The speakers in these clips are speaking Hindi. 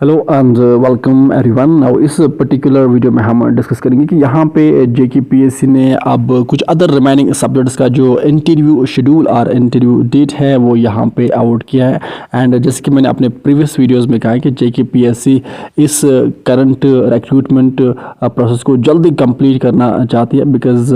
Hello and welcome everyone. Now इस पर्टिकुलर वीडियो में हम डिस्कस करेंगे कि यहाँ पे जेकेपीएससी ने अब कुछ अदर रिमेनिंग सब्जेक्ट्स का जो इंटरव्यू शेड्यूल और इंटरव्यू डेट है वो यहाँ पे आउट किया है। एंड जैसे कि मैंने अपने प्रीवियस वीडियोस में कहा है कि जेकेपीएससी इस करंट रिक्रूटमेंट प्रोसेस को जल्दी कंप्लीट करना चाहती है, बिकॉज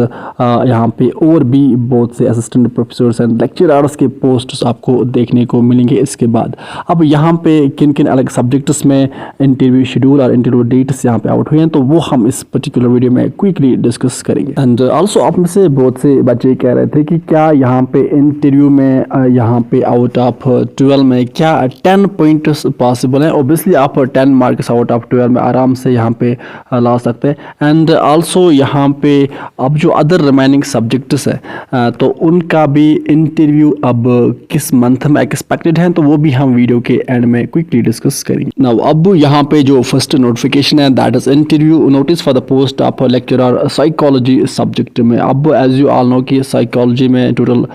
यहाँ पे और भी बहुत से असिस्टेंट प्रोफेसर्स एंड लेक्चरर्स के पोस्ट्स आपको देखने को मिलेंगे इसके बाद। अब यहाँ पे किन किन अलग सब्जेक्ट्स में इंटरव्यू शेड्यूल और इंटरव्यू डेट्स यहाँ पे आउट हुए हैं, तो वो हम इस पर्टिकुलर वीडियो में क्विकली डिस्कस करेंगे। एंड ऑल्सो आप में से बहुत से बच्चे कह रहे थे कि क्या यहाँ पे इंटरव्यू में यहाँ पे आउट ऑफ 12 में क्या 10 पॉइंट्स पॉसिबल है। ऑब्वियसली आप 10 मार्क्स आउट ऑफ 12 में आराम से यहाँ पे ला सकते हैं। एंड ऑल्सो यहाँ पे अब जो अदर रिमेनिंग सब्जेक्ट्स है तो उनका भी इंटरव्यू अब किस मंथ में एक्सपेक्टेड है, तो वो भी हम वीडियो के एंड में क्विकली डिस्कस करेंगे। नाउ अब यहाँ पे जो फर्स्ट नोटिफिकेशन है that is interview notice for the post of lecturer psychology subject में। अब एज यू ऑल नो कि साइकोलॉजी में टोटल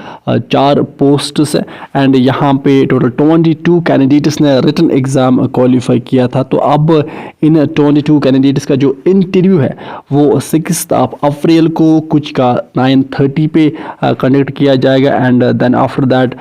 4 पोस्ट्स है एंड यहाँ पे टोटल 22 कैंडिडेट्स ने रिटन एग्जाम क्वालिफाई किया था। तो अब इन 22 कैंडिडेट्स का जो इंटरव्यू है वो 6 अप्रैल को कुछ का 9:30 पे कंडक्ट किया जाएगा एंड देन आफ्टर दैट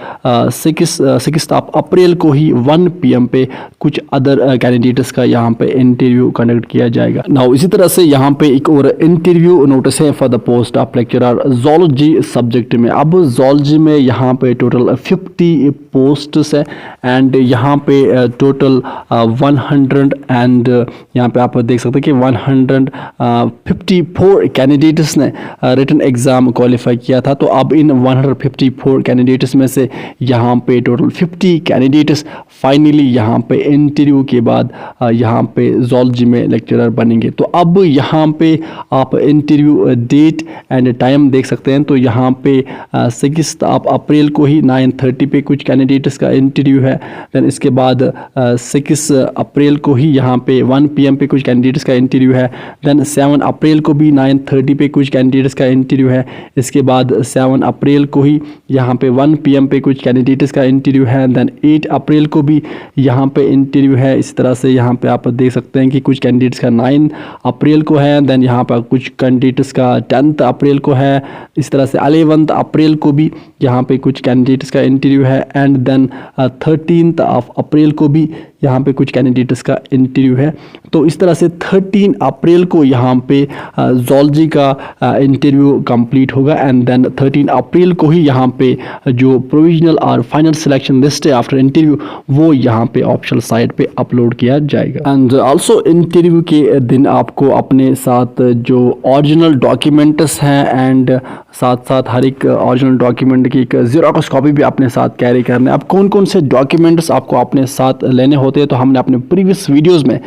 6 अप्रैल को ही 1 PM पे कुछ अदर कैंडिडेट्स का यहाँ पे इंटरव्यू कंडक्ट किया जाएगा। नाउ इसी तरह से यहाँ पे एक और इंटरव्यू नोटिस है for the post of lecturer zoology subject में। अब जोलॉजी में यहाँ पे टोटल 50 पोस्ट्स है एंड यहाँ पे टोटल 100 एंड यहाँ पे आप देख सकते हैं कि 154 कैंडिडेट्स ने रिटन एग्जाम क्वालिफाई किया था। तो अब इन 154 कैंडिडेट्स में से यहाँ पे टोटल 50 कैंडिडेट्स फाइनली यहाँ पे इंटरव्यू के बाद यहाँ पे जोलॉजी में लेक्चरर बनेंगे। तो अब यहाँ पे आप इंटरव्यू डेट एंड टाइम देख सकते हैं। तो यहाँ पे 6 अप्रैल को ही 9:30 पे कुछ कैंडिडेट्स का इंटरव्यू है। देन इसके बाद 6 अप्रैल को ही यहाँ पे 1 PM पे कुछ कैंडिडेट्स का इंटरव्यू है। देन 7 अप्रैल को भी 9:30 पे कुछ कैंडिडेट्स का इंटरव्यू है। इसके बाद 7 अप्रैल को ही यहाँ पे 1 PM पे कुछ कैंडिडेट्स का इंटरव्यू है। देन 8 अप्रैल को भी यहाँ पे इंटरव्यू है। इस तरह से यहाँ पे आप देख सकते हैं कि कुछ कैंडिडेट्स का 9 अप्रैल को है। देन यहाँ पर कुछ कैंडिडेट्स का 10 अप्रैल को है। इस तरह से 11 अप्रैल को भी यहाँ पे कुछ कैंडिडेट्स का इंटरव्यू है एंड देन 13 अप्रैल को भी यहाँ पे कुछ कैंडिडेट्स का इंटरव्यू है। तो इस तरह से 13 अप्रैल को यहाँ पे जोलॉजी का इंटरव्यू कंप्लीट होगा एंड देन 13 अप्रैल को ही यहाँ पे जो प्रोविजनल और फाइनल सिलेक्शन लिस्ट है आफ्टर इंटरव्यू वो यहाँ पे ऑफिशियल साइट पे अपलोड किया जाएगा। एंड ऑल्सो इंटरव्यू के दिन आपको अपने साथ जो ओरिजिनल डॉक्यूमेंट्स हैं एंड साथ साथ हर एक ओरिजिनल डॉक्यूमेंट की एक ज़ेरॉक्स कॉपी भी अपने साथ कैरी करना है। अब कौन कौन से डॉक्यूमेंट्स आपको अपने साथ लेने होते हैं, तो हमने अपने प्रीवियस वीडियोस में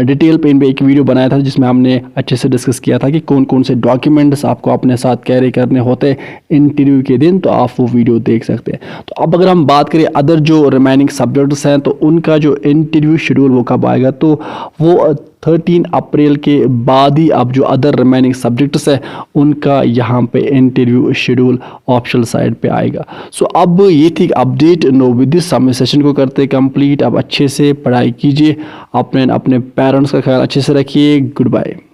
डिटेल पे इन पे एक वीडियो बनाया था जिसमें हमने अच्छे से डिस्कस किया था कि कौन कौन से डॉक्यूमेंट्स आपको अपने साथ कैरी करने होते हैं इंटरव्यू के दिन। तो आप वो वीडियो देख सकते हैं। तो अब अगर हम बात करें अदर जो रिमेनिंग सब्जेक्ट्स हैं तो उनका जो इंटरव्यू शेड्यूल वो कब आएगा, तो वो 13 अप्रैल के बाद ही अब जो अदर रिमेनिंग सब्जेक्ट्स है उनका यहाँ पे इंटरव्यू शेड्यूल ऑफिशियल साइट पे आएगा। सो अब ये थी अपडेट। नो विद दिस हम इस सेशन को करते कंप्लीट। अब अच्छे से पढ़ाई कीजिए, अपने पेरेंट्स का ख्याल अच्छे से रखिए। Good bye.